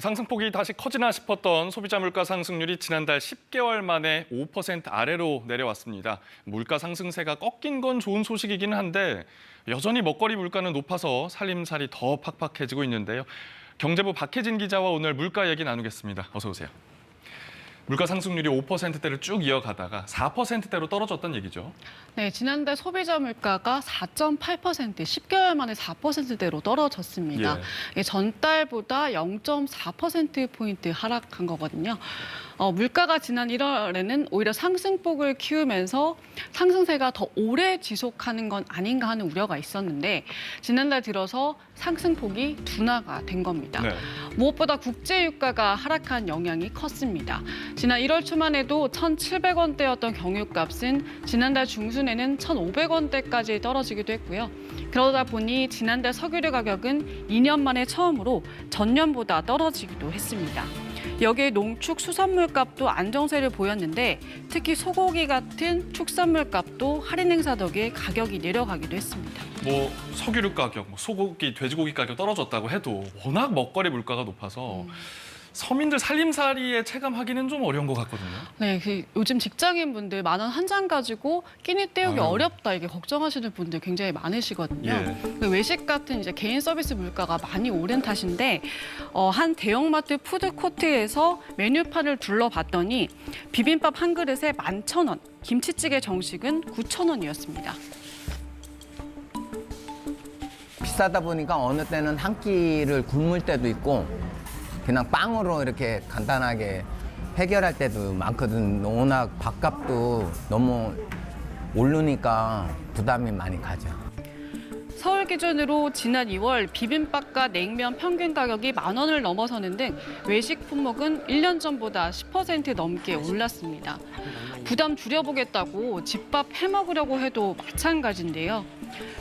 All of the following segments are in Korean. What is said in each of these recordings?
상승폭이 다시 커지나 싶었던 소비자 물가 상승률이 지난달 10개월 만에 5% 아래로 내려왔습니다. 물가 상승세가 꺾인 건 좋은 소식이긴 한데 여전히 먹거리 물가는 높아서 살림살이 더 팍팍해지고 있는데요. 경제부 박혜진 기자와 오늘 물가 얘기 나누겠습니다. 어서 오세요. 물가 상승률이 5%대를 쭉 이어가다가 4%대로 떨어졌던 얘기죠. 네, 지난달 소비자 물가가 4.8%, 10개월 만에 4%대로 떨어졌습니다. 예. 전달보다 0.4%포인트 하락한 거거든요. 물가가 지난 1월에는 오히려 상승폭을 키우면서 상승세가 더 오래 지속하는 건 아닌가 하는 우려가 있었는데 지난달 들어서 상승폭이 둔화가 된 겁니다. 네. 무엇보다 국제유가가 하락한 영향이 컸습니다. 지난 1월 초만 해도 1,700원대였던 경유값은 지난달 중순에는 1,500원대까지 떨어지기도 했고요. 그러다 보니 지난달 석유류 가격은 2년 만에 처음으로 전년보다 떨어지기도 했습니다. 여기에 농축 수산물 값도 안정세를 보였는데 특히 소고기 같은 축산물 값도 할인 행사 덕에 가격이 내려가기도 했습니다. 석유류 가격, 소고기, 돼지고기 가격 떨어졌다고 해도 워낙 먹거리 물가가 높아서 서민들 살림살이에 체감하기는 좀 어려운 것 같거든요. 네, 요즘 직장인분들 10,000원 한 장 가지고 끼니 때우기 어렵다 이게 걱정하시는 분들 굉장히 많으시거든요. 예. 외식 같은 이제 개인 서비스 물가가 많이 오른 탓인데 한 대형마트 푸드코트에서 메뉴판을 둘러봤더니 비빔밥 한 그릇에 11,000원, 김치찌개 정식은 9,000원이었습니다. 비싸다 보니까 어느 때는 한 끼를 굶을 때도 있고 그냥 빵으로 이렇게 간단하게 해결할 때도 많거든. 워낙 밥값도 너무 오르니까 부담이 많이 가죠. 서울 기준으로 지난 2월 비빔밥과 냉면 평균 가격이 10,000원을 넘어서는 등 외식 품목은 1년 전보다 10% 넘게 올랐습니다. 부담 줄여보겠다고 집밥 해먹으려고 해도 마찬가지인데요.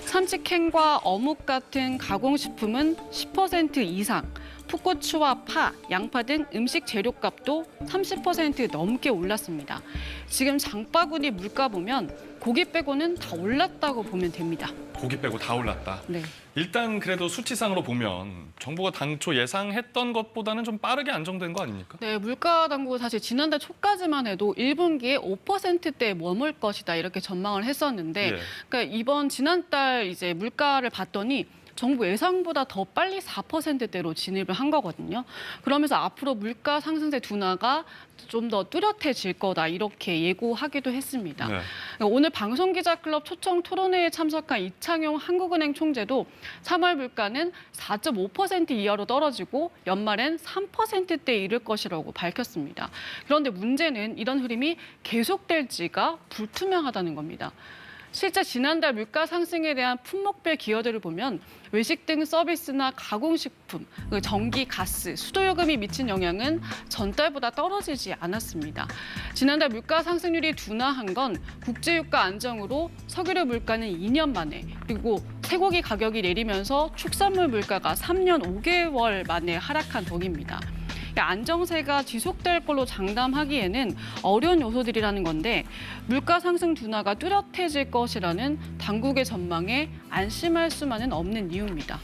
참치캔과 어묵 같은 가공식품은 10% 이상, 풋고추와 파, 양파 등 음식 재료값도 30% 넘게 올랐습니다. 지금 장바구니 물가 보면 고기 빼고는 다 올랐다고 보면 됩니다. 고기 빼고 다 올랐다. 네. 일단 그래도 수치상으로 보면 정부가 당초 예상했던 것보다는 좀 빠르게 안정된 거 아닙니까? 네, 물가 당국은 사실 지난달 초까지만 해도 1분기에 5%대에 머물 것이다 이렇게 전망을 했었는데 그러니까 지난달 이제 물가를 봤더니 정부 예상보다 더 빨리 4%대로 진입을 한 거거든요. 그러면서 앞으로 물가 상승세 둔화가 좀 더 뚜렷해질 거다 이렇게 예고하기도 했습니다. 네. 오늘 방송기자클럽 초청 토론회에 참석한 이창용 한국은행 총재도 3월 물가는 4.5% 이하로 떨어지고 연말엔 3%대에 이를 것이라고 밝혔습니다. 그런데 문제는 이런 흐름이 계속될지가 불투명하다는 겁니다. 실제 지난달 물가 상승에 대한 품목별 기여도를 보면 외식 등 서비스나 가공식품, 전기, 가스, 수도요금이 미친 영향은 전달보다 떨어지지 않았습니다. 지난달 물가 상승률이 둔화한 건 국제유가 안정으로 석유류 물가는 2년 만에, 그리고 쇠고기 가격이 내리면서 축산물 물가가 3년 5개월 만에 하락한 덕입니다. 안정세가 지속될 걸로 장담하기에는 어려운 요소들이라는 건데 물가 상승 둔화가 뚜렷해질 것이라는 당국의 전망에 안심할 수만은 없는 이유입니다.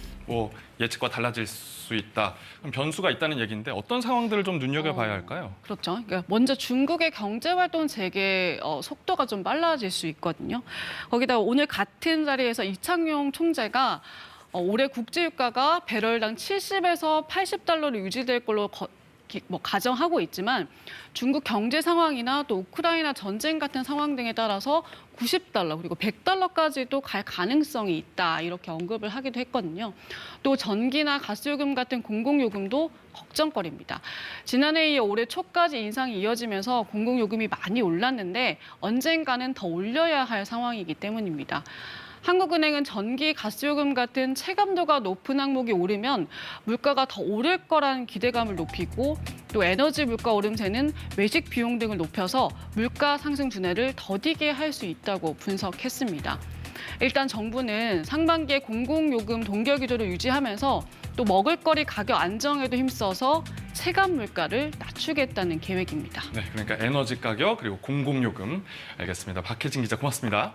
예측과 달라질 수 있다. 그럼 변수가 있다는 얘기인데 어떤 상황들을 좀 눈여겨봐야 할까요? 그렇죠. 그러니까 먼저 중국의 경제활동 재개 속도가 좀 빨라질 수 있거든요. 거기다가 오늘 같은 자리에서 이창용 총재가 올해 국제유가가 배럴당 70에서 80달러로 유지될 걸로 가정하고 있지만 중국 경제 상황이나 또 우크라이나 전쟁 같은 상황 등에 따라서 90달러 그리고 100달러까지도 갈 가능성이 있다 이렇게 언급을 하기도 했거든요. 또 전기나 가스요금 같은 공공요금도 걱정거리입니다. 지난해에 이어 올해 초까지 인상이 이어지면서 공공요금이 많이 올랐는데 언젠가는 더 올려야 할 상황이기 때문입니다. 한국은행은 전기, 가스요금 같은 체감도가 높은 항목이 오르면 물가가 더 오를 거라는 기대감을 높이고 또 에너지 물가 오름세는 외식 비용 등을 높여서 물가 상승 둔화를 더디게 할 수 있다고 분석했습니다. 일단 정부는 상반기에 공공요금 동결 기조를 유지하면서 또 먹을거리 가격 안정에도 힘써서 체감 물가를 낮추겠다는 계획입니다. 네, 그러니까 에너지 가격 그리고 공공요금 알겠습니다. 박혜진 기자 고맙습니다.